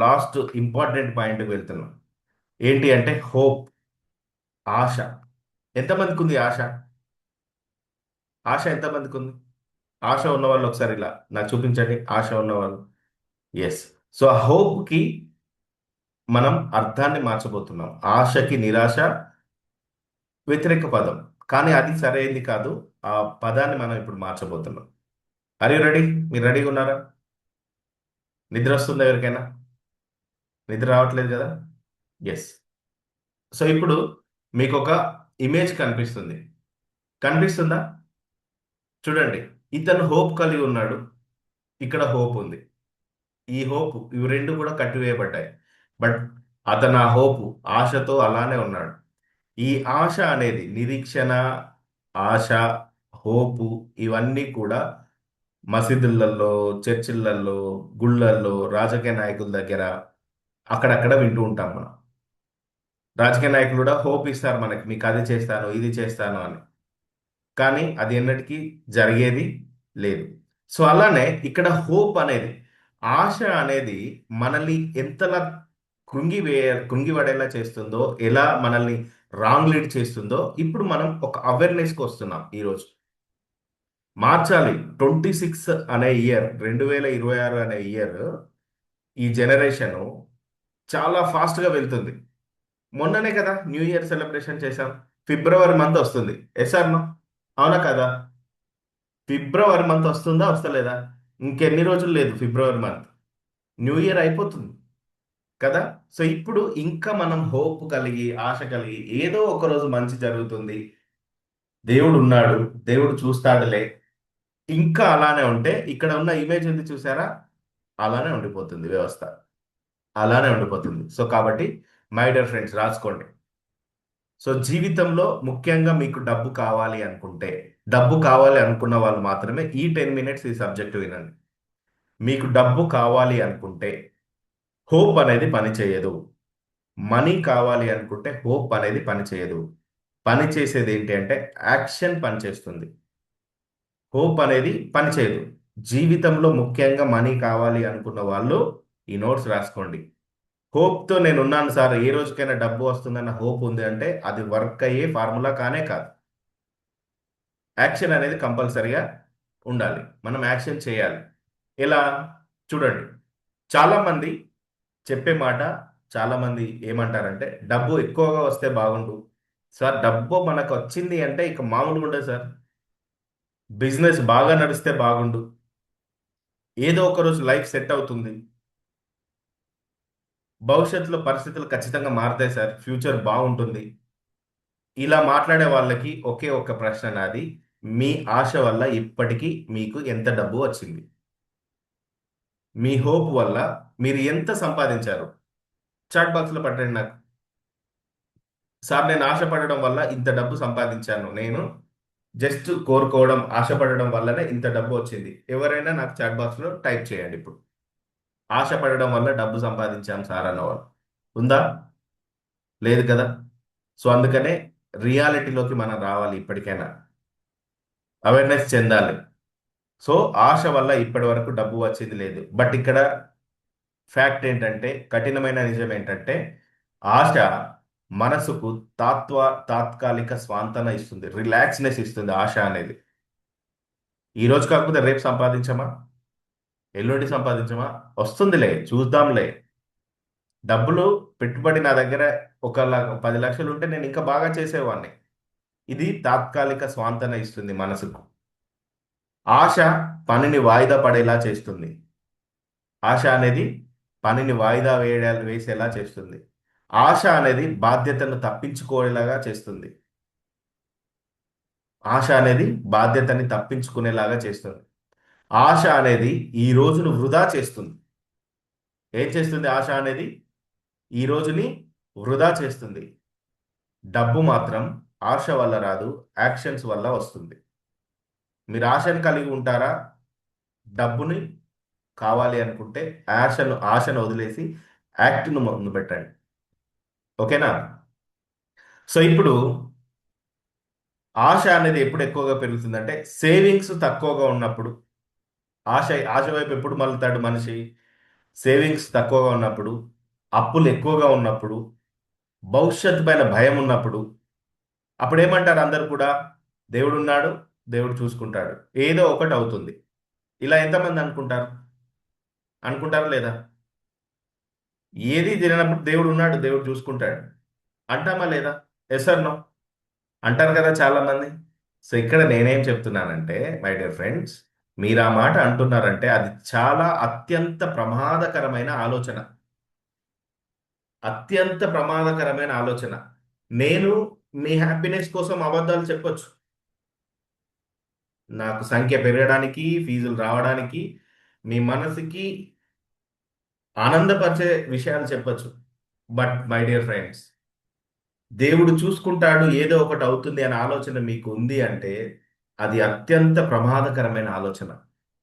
Last important పాయింట్కి వెళ్తున్నాం. ఏంటి అంటే హోప్, ఆశ. ఎంతమందికి ఉంది ఆశ? ఆశ ఎంతమందికి ఉంది? ఆశ ఉన్న వాళ్ళు ఒకసారి ఇలా నాకు చూపించండి, ఆశ ఉన్నవాళ్ళు. ఎస్. సో ఆ హోప్కి మనం అర్థాన్ని మార్చబోతున్నాం. ఆశకి నిరాశ వ్యతిరేక పదం, కానీ అది సరైనది కాదు. ఆ పదాన్ని మనం ఇప్పుడు మార్చబోతున్నాం. Are you ready? మీరు రెడీగా ఉన్నారా? నిద్ర వస్తుందా ఎవరికైనా? నిద్ర రావట్లేదు కదా? ఎస్. సో ఇప్పుడు మీకు ఒక ఇమేజ్ కనిపిస్తుంది. కనిపిస్తుందా? చూడండి. ఇతను హోప్ కలిగి ఉన్నాడు. ఇక్కడ హోప్ ఉంది. ఈ హోప్, ఇవి రెండు కూడా కట్టివేయబడ్డాయి. బట్ అతను ఆ హోప్, ఆశతో అలానే ఉన్నాడు. ఈ ఆశ అనేది నిరీక్షణ, ఆశ, హోపు, ఇవన్నీ కూడా మసీదులలో, చర్చిలలో, గుళ్ళల్లో, రాజకీయ నాయకుల దగ్గర అక్కడక్కడ వింటూ ఉంటాం మనం. రాజకీయ నాయకులు కూడా హోప్ ఇస్తారు మనకి, మీకు అది చేస్తాను, ఇది చేస్తాను అని. కానీ అది ఎన్నటికీ జరిగేది లేదు. సో అలానే ఇక్కడ హోప్ అనేది, ఆశ అనేది మనల్ని ఎంతలా కృంగిపడేలా చేస్తుందో, ఎలా మనల్ని రాంగ్ లీడ్ చేస్తుందో ఇప్పుడు మనం ఒక అవేర్నెస్కి వస్తున్నాం ఈరోజు. మార్చాలి. 26 అనే ఇయర్, 2026 అనే ఇయర్, ఈ జనరేషన్ చాలా ఫాస్ట్గా వెళ్తుంది. మొన్ననే కదా న్యూ ఇయర్ సెలబ్రేషన్ చేశాం. ఫిబ్రవరి మంత్ వస్తుంది. Yes or no? అవునా కదా? ఫిబ్రవరి మంత్ వస్తుందా వస్తలేదా? ఇంకెన్ని రోజులు లేదు ఫిబ్రవరి మంత్, న్యూ ఇయర్ అయిపోతుంది కదా? సో ఇప్పుడు ఇంకా మనం హోప్ కలిగి, ఆశ కలిగి, ఏదో ఒక రోజు మంచి జరుగుతుంది, దేవుడు ఉన్నాడు, దేవుడు చూస్తాడులే, ఇంకా అలానే ఉంటే ఇక్కడ ఉన్న ఇమేజ్ ఉంది చూసారా, అలానే ఉండిపోతుంది వ్యవస్థ. అలానే ఉండిపోతుంది. సో కాబట్టి మై డియర్ ఫ్రెండ్స్, రాసుకోండి. సో జీవితంలో ముఖ్యంగా మీకు డబ్బు కావాలి అనుకుంటే, డబ్బు కావాలి అనుకున్న వాళ్ళు మాత్రమే ఈ 10 మినిట్స్ ఈ సబ్జెక్ట్ వినండి. మీకు డబ్బు కావాలి అనుకుంటే హోప్ అనేది పని చేయదు. మనీ కావాలి అనుకుంటే హోప్ అనేది పని చేయదు. పని చేసేది ఏంటి అంటే యాక్షన్ పని చేస్తుంది. హోప్ అనేది పని చేయదు. జీవితంలో ముఖ్యంగా మనీ కావాలి అనుకున్న వాళ్ళు ఈ నోట్స్ రాసుకోండి. హోప్తో నేను ఉన్నాను సార్, ఏ రోజుకైనా డబ్బు వస్తుందన్న హోప్ ఉంది అంటే అది వర్క్ అయ్యే ఫార్ములా కానే కాదు. యాక్షన్ అనేది కంపల్సరిగా ఉండాలి. మనం యాక్షన్ చేయాలి. ఎలా? చూడండి. చాలామంది చెప్పే మాట, చాలామంది ఏమంటారంటే డబ్బు ఎక్కువగా వస్తే బాగుండు సార్, డబ్బు మనకు వచ్చింది అంటే ఇక మామూలుగా ఉండదు సార్, బిజినెస్ బాగా నడిస్తే బాగుండు, ఏదో ఒక రోజు లైఫ్ సెట్ అవుతుంది, భవిష్యత్తులో పరిస్థితులు ఖచ్చితంగా మారుతాయి సార్, ఫ్యూచర్ బాగుంటుంది. ఇలా మాట్లాడే వాళ్ళకి ఒకే ఒక్క ప్రశ్న నాది: మీ ఆశ వల్ల ఇప్పటికీ మీకు ఎంత డబ్బు వచ్చింది? మీ హోప్ వల్ల మీరు ఎంత సంపాదించారు? చాట్ బాక్స్లో పట్టండి నాకు. సార్ నేను ఆశపడడం వల్ల ఇంత డబ్బు సంపాదించాను, నేను జస్ట్ కోరుకోవడం, ఆశపడడం వల్లనే ఇంత డబ్బు వచ్చింది. ఎవరైనా నాకు చాట్ బాక్స్లో టైప్ చేయండి ఇప్పుడు. ఆశపడడం వల్ల డబ్బు సంపాదించాం సార్ అన్నవాళ్ళు ఉందా? లేదు కదా? సో అందుకనే రియాలిటీలోకి మనం రావాలి ఇప్పటికైనా, అవేర్నెస్ చెందాలి. సో ఆశ వల్ల ఇప్పటి వరకు డబ్బు వచ్చింది లేదు. బట్ ఇక్కడ ఫ్యాక్ట్ ఏంటంటే, కఠినమైన నిజం ఏంటంటే, ఆశ మనసుకు తాత్కాలిక స్వాంతన ఇస్తుంది, రిలాక్స్నెస్ ఇస్తుంది ఆశ అనేది. ఈ రోజు కాకపోతే రేపు సంపాదించమా, ఎల్లుండి సంపాదించమా, వస్తుందిలే చూద్దాంలే. డబ్బులు పెట్టుబడి నా దగ్గర 10 లక్షలు ఉంటే నేను ఇంకా బాగా చేసేవాడిని. ఇది తాత్కాలిక స్వాంతన ఇస్తుంది మనసుకు. ఆశ పనిని వాయిదా పడేలా చేస్తుంది. ఆశ అనేది పనిని వాయిదా వేసేలా చేస్తుంది. ఆశ అనేది బాధ్యతను తప్పించుకోలేలాగా చేస్తుంది. ఆశ అనేది బాధ్యతని తప్పించుకునేలాగా చేస్తుంది. ఆశ అనేది ఈ రోజును వృధా చేస్తుంది. ఏం చేస్తుంది ఆశ అనేది? ఈ రోజుని వృధా చేస్తుంది. డబ్బు మాత్రం ఆశ వల్ల రాదు, యాక్షన్స్ వల్ల వస్తుంది. మీరు ఆశను కలిగి ఉంటారా? డబ్బుని కావాలి అనుకుంటే ఆశను వదిలేసి యాక్ట్ను ముందు పెట్టండి. ఓకేనా? సో ఇప్పుడు ఆశ అనేది ఎప్పుడు ఎక్కువగా పెరుగుతుందంటే సేవింగ్స్ తక్కువగా ఉన్నప్పుడు. ఆశ ఆశ వైపు ఎప్పుడు మళ్ళుతాడు మనిషి? సేవింగ్స్ తక్కువగా ఉన్నప్పుడు, అప్పులు ఎక్కువగా ఉన్నప్పుడు, భవిష్యత్తు పైన భయం ఉన్నప్పుడు, అప్పుడు ఏమంటారు అందరు కూడా? దేవుడు ఉన్నాడు, దేవుడు చూసుకుంటాడు, ఏదో ఒకటి అవుతుంది. ఇలా ఎంతమంది అనుకుంటారు? అనుకుంటారా లేదా? ఏది తిననప్పుడు దేవుడు ఉన్నాడు, దేవుడు చూసుకుంటాడు అంటామా లేదా? Yes or no? అంటారు కదా చాలా మంది. సో ఇక్కడ నేనేం చెప్తున్నానంటే, మై డియర్ ఫ్రెండ్స్, మీరు ఆ మాట అంటున్నారంటే అది చాలా అత్యంత ప్రమాదకరమైన ఆలోచన. అత్యంత ప్రమాదకరమైన ఆలోచన. నేను మీ హ్యాపీనెస్ కోసం అబద్ధాలు చెప్పొచ్చు. నాకు సంఖ్య పెరగడానికి, ఫీజులు రావడానికి, మీ మనసుకి ఆనందపరిచే విషయాలు చెప్పొచ్చు. బట్ మై డియర్ ఫ్రెండ్స్, దేవుడు చూసుకుంటాడు, ఏదో ఒకటి అవుతుంది అనే ఆలోచన మీకు ఉంది అంటే అది అత్యంత ప్రమాదకరమైన ఆలోచన.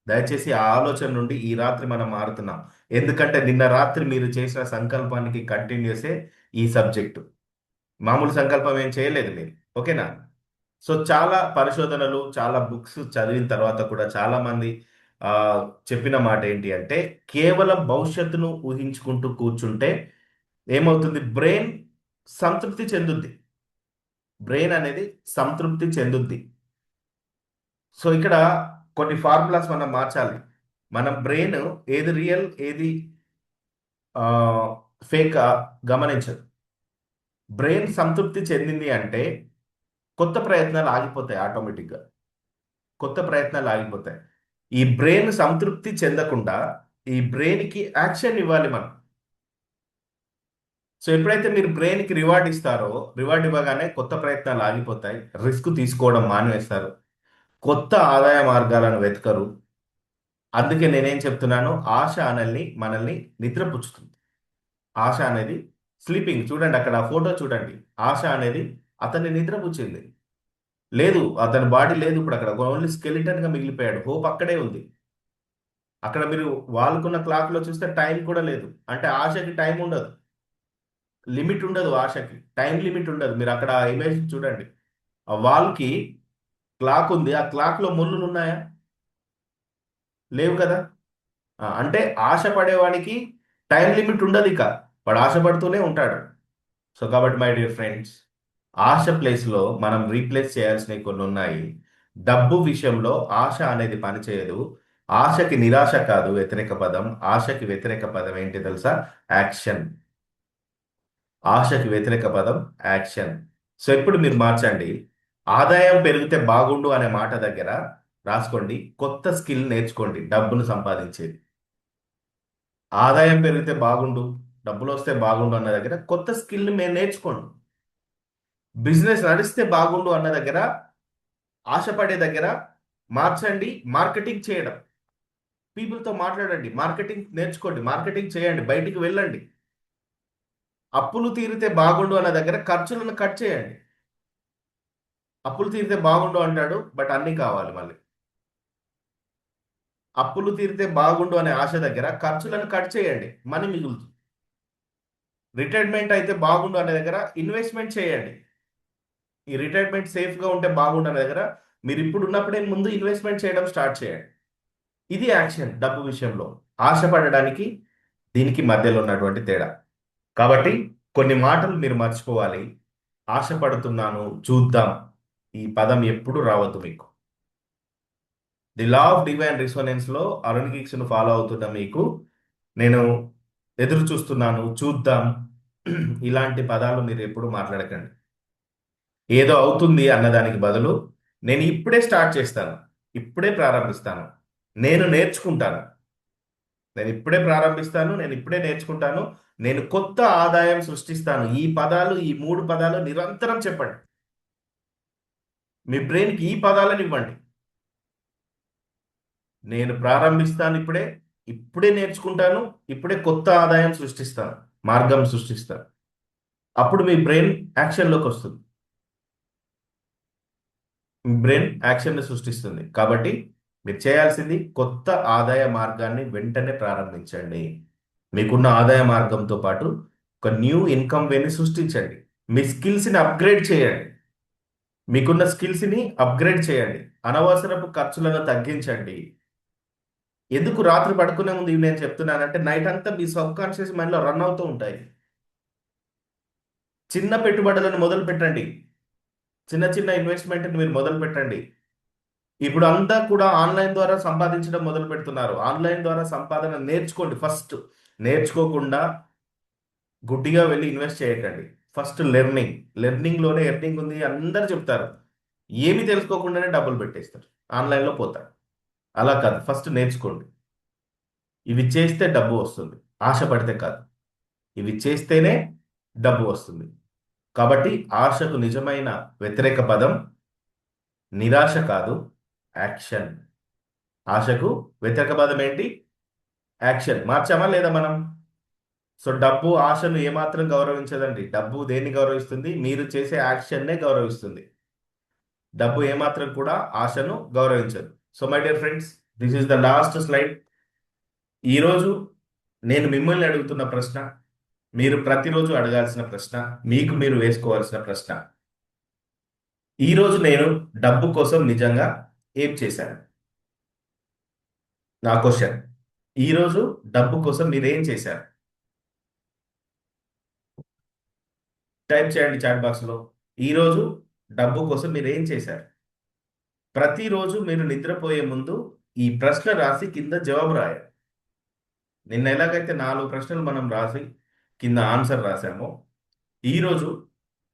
దయచేసి ఆ ఆలోచన నుండి ఈ రాత్రి మనం మారుతున్నాం. ఎందుకంటే నిన్న రాత్రి మీరు చేసిన సంకల్పానికి కంటిన్యూసే ఈ సబ్జెక్టు. మామూలు సంకల్పం ఏం చేయలేదు మీరు. ఓకేనా? సో చాలా పరిశోధనలు, చాలా బుక్స్ చదివిన తర్వాత కూడా చాలా మంది ఆ, చెప్పిన మాట ఏంటి అంటే, కేవలం భవిష్యత్తును ఊహించుకుంటూ కూర్చుంటే ఏమవుతుంది? బ్రెయిన్ సంతృప్తి చెందుద్ది. బ్రెయిన్ అనేది సంతృప్తి చెందుద్ది. సో ఇక్కడ కొన్ని ఫార్ములాస్ మనం మార్చాలి. మన బ్రెయిన్ ఏది రియల్, ఏది ఫేక్ గమనించదు. బ్రెయిన్ సంతృప్తి చెందింది అంటే కొత్త ప్రయత్నాలు ఆగిపోతాయి ఆటోమేటిక్గా. కొత్త ప్రయత్నాలు ఆగిపోతాయి. ఈ బ్రెయిన్ సంతృప్తి చెందకుండా ఈ బ్రెయిన్కి యాక్షన్ ఇవ్వాలి మనం. సో ఎప్పుడైతే మీరు బ్రెయిన్కి రివార్డ్ ఇస్తారో, రివార్డ్ ఇవ్వగానే కొత్త ప్రయత్నాలు ఆగిపోతాయి, రిస్క్ తీసుకోవడం మానేస్తారు, కొత్త ఆదాయ మార్గాలను వెతకరు. అందుకే నేనేం చెప్తున్నాను, ఆశ మనల్ని నిద్రపుచ్చుతుంది. ఆశ అనేది స్లీపింగ్. చూడండి అక్కడ ఫోటో చూడండి. ఆశ అనేది అతన్ని నిద్రపుచ్చింది. లేదు, అతని బాడీ లేదు ఇప్పుడు అక్కడ, ఓన్లీ స్కెలిటన్ గా మిగిలిపోయాడు. హోప్ అక్కడే ఉంది. అక్కడ మీరు వాళ్ళకున్న క్లాక్ లో చూస్తే టైం కూడా లేదు. అంటే ఆశకి టైం ఉండదు, లిమిట్ ఉండదు. ఆశకి టైం లిమిట్ ఉండదు. మీరు అక్కడ ఇమేజ్ చూడండి. ఆ వాల్ కి క్లాక్ ఉంది, ఆ క్లాక్ లో ముళ్ళులు ఉన్నాయా? లేవు కదా. అంటే ఆశ పడేవాడికి టైం లిమిట్ ఉండదు. ఇక వాడు ఆశపడుతూనే ఉంటాడు. సో కాబట్టి మై డియర్ ఫ్రెండ్స్, ఆశ ప్లేస్లో మనం రీప్లేస్ చేయాల్సినవి కొన్ని ఉన్నాయి. డబ్బు విషయంలో ఆశ అనేది పనిచేయదు. ఆశకి నిరాశ కాదు వ్యతిరేక పదం. ఆశకి వ్యతిరేక పదం ఏంటి తెలుసా? యాక్షన్. ఆశకి వ్యతిరేక పదం యాక్షన్. సో ఇప్పుడు మీరు మార్చండి. ఆదాయం పెరిగితే బాగుండు అనే మాట దగ్గర రాసుకోండి, కొత్త స్కిల్ నేర్చుకోండి డబ్బును సంపాదించేది. ఆదాయం పెరిగితే బాగుండు, డబ్బులు వస్తే బాగుండు అన్న దగ్గర కొత్త స్కిల్ని మేము నేర్చుకోండి. బిజినెస్ నడిస్తే బాగుండు అన్న దగ్గర, ఆశపడే దగ్గర మార్చండి. మార్కెటింగ్ చేయడం, పీపుల్తో మాట్లాడండి, మార్కెటింగ్ నేర్చుకోండి, మార్కెటింగ్ చేయండి, బయటికి వెళ్ళండి. అప్పులు తీరితే బాగుండు అన్న దగ్గర ఖర్చులను కట్ చేయండి. అప్పులు తీరితే బాగుండు అంటాడు, బట్ అన్నీ కావాలి మళ్ళీ. అప్పులు తీరితే బాగుండు అనే ఆశ దగ్గర ఖర్చులను కట్ చేయండి, మనీ మిగులుతుంది. రిటైర్మెంట్ అయితే బాగుండు అనే దగ్గర ఇన్వెస్ట్మెంట్ చేయండి. ఈ రిటైర్మెంట్ సేఫ్గా ఉంటే బాగుండు అనే దగ్గర మీరు ఇప్పుడు ఉన్నప్పుడే ముందు ఇన్వెస్ట్మెంట్ చేయడం స్టార్ట్ చేయండి. ఇది యాక్షన్ డబ్బు విషయంలో. ఆశపడడానికి దీనికి మధ్యలో ఉన్నటువంటి తేడా. కాబట్టి కొన్ని మాటలు మీరు మర్చిపోవాలి. ఆశపడుతున్నాను, చూద్దాం, ఈ పదం ఎప్పుడు రావద్దు మీకు. The law of divine resonance లో అరుణ్ గీక్స్ ను ఫాలో అవుతున్న మీకు నేను ఎదురు చూస్తున్నాను, చూద్దాం, ఇలాంటి పదాలు మీరు ఎప్పుడు మాట్లాడకండి. ఏదో అవుతుంది అన్నదానికి బదులు నేను ఇప్పుడే స్టార్ట్ చేస్తాను, ఇప్పుడే ప్రారంభిస్తాను, నేను నేర్చుకుంటాను, నేను ఇప్పుడే ప్రారంభిస్తాను, నేను ఇప్పుడే నేర్చుకుంటాను, నేను కొత్త ఆదాయం సృష్టిస్తాను. ఈ పదాలు, ఈ మూడు పదాలు నిరంతరం చెప్పండి. మీ బ్రెయిన్కి ఈ పదాలను ఇవ్వండి. నేను ప్రారంభిస్తాను ఇప్పుడే, ఇప్పుడే నేర్చుకుంటాను, ఇప్పుడే కొత్త ఆదాయం సృష్టిస్తాను, మార్గం సృష్టిస్తాను. అప్పుడు మీ బ్రెయిన్ యాక్షన్లోకి వస్తుంది. మీ బ్రెయిన్ యాక్షన్ని సృష్టిస్తుంది. కాబట్టి మీరు చేయాల్సింది కొత్త ఆదాయ మార్గాన్ని వెంటనే ప్రారంభించండి. మీకున్న ఆదాయ మార్గంతో పాటు ఒక న్యూ ఇన్కమ్ వేని సృష్టించండి. మీ స్కిల్స్ని అప్గ్రేడ్ చేయండి. మీకున్న స్కిల్స్ని అప్గ్రేడ్ చేయండి. అనవసరపు ఖర్చులను తగ్గించండి. ఎందుకు రాత్రి పడుకునే ముందు ఇవి నేను చెప్తున్నానంటే నైట్ అంతా మీ సబ్ కాన్షియస్ మైండ్లో రన్ అవుతూ ఉంటాయి. చిన్న పెట్టుబడులను మొదలు పెట్టండి. చిన్న చిన్న ఇన్వెస్ట్మెంట్ మీరు మొదలు పెట్టండి. ఇప్పుడు అంతా కూడా ఆన్లైన్ ద్వారా సంపాదించడం మొదలు పెడుతున్నారు. ఆన్లైన్ ద్వారా సంపాదన నేర్చుకోండి ఫస్ట్. నేర్చుకోకుండా గుడ్డిగా వెళ్ళి ఇన్వెస్ట్ చేయకండి. First learning. లెర్నింగ్లోనే ఎర్నింగ్ ఉంది అందరు చెప్తారు. ఏమి తెలుసుకోకుండానే డబ్బులు పెట్టేస్తారు. ఆన్లైన్లో పోతారు. అలా కాదు, ఫస్ట్ నేర్చుకోండి. ఇవి చేస్తే డబ్బు వస్తుంది. ఆశ పడితే కాదు. ఇవి చేస్తేనే డబ్బు వస్తుంది. కాబట్టి ఆశకు నిజమైన వ్యతిరేక పదం నిరాశ కాదు, యాక్షన్. ఆశకు వ్యతిరేక పదం ఏంటి? యాక్షన్. మార్చామా లేదా మనం? సో డబ్బు ఆశను ఏమాత్రం గౌరవించదండి. డబ్బు దేన్ని గౌరవిస్తుంది? మీరు చేసే యాక్షన్నే గౌరవిస్తుంది. డబ్బు ఏమాత్రం కూడా ఆశను గౌరవించదు. So my dear friends, this is the last slide. ఈరోజు నేను మిమ్మల్ని అడుగుతున్న ప్రశ్న, మీరు ప్రతిరోజు అడగాల్సిన ప్రశ్న, మీకు మీరు వేసుకోవాల్సిన ప్రశ్న. ఈరోజు నేను డబ్బు కోసం నిజంగా ఏం చేశాను? నా క్వశ్చన్. ఈరోజు డబ్బు కోసం మీరేం చేశారు? టైప్ చేయండి చాట్ బాక్స్లో. ఈరోజు డబ్బు కోసం మీరు ఏం చేశారు? ప్రతిరోజు మీరు నిద్రపోయే ముందు ఈ ప్రశ్న రాసి కింద జవాబు రాయాలి. నిన్న ఎలాగైతే 4 ప్రశ్నలు మనం రాసి కింద ఆన్సర్ రాసామో, ఈరోజు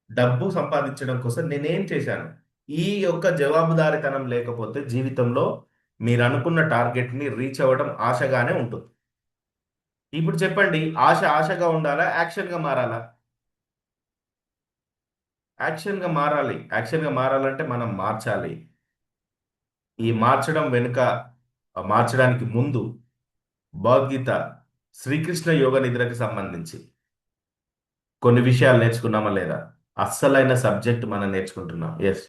డబ్బు సంపాదించడం కోసం నేనేం చేశాను? ఈ యొక్క జవాబుదారితనం లేకపోతే జీవితంలో మీరు అనుకున్న టార్గెట్ని రీచ్ అవ్వడం ఆశగానే ఉంటుంది. ఇప్పుడు చెప్పండి, ఆశ ఆశగా ఉండాలా, యాక్షన్గా మారాలా? యాక్షన్గా మారాలి. యాక్షన్గా మారాలంటే మనం మార్చాలి. ఈ మార్చడం వెనుక, మార్చడానికి ముందు భగవద్గీత శ్రీకృష్ణ యోగ నిద్రకి సంబంధించి కొన్ని విషయాలు నేర్చుకున్నామా లేదా? అస్సలైన సబ్జెక్ట్ మనం నేర్చుకుంటున్నాం. ఎస్.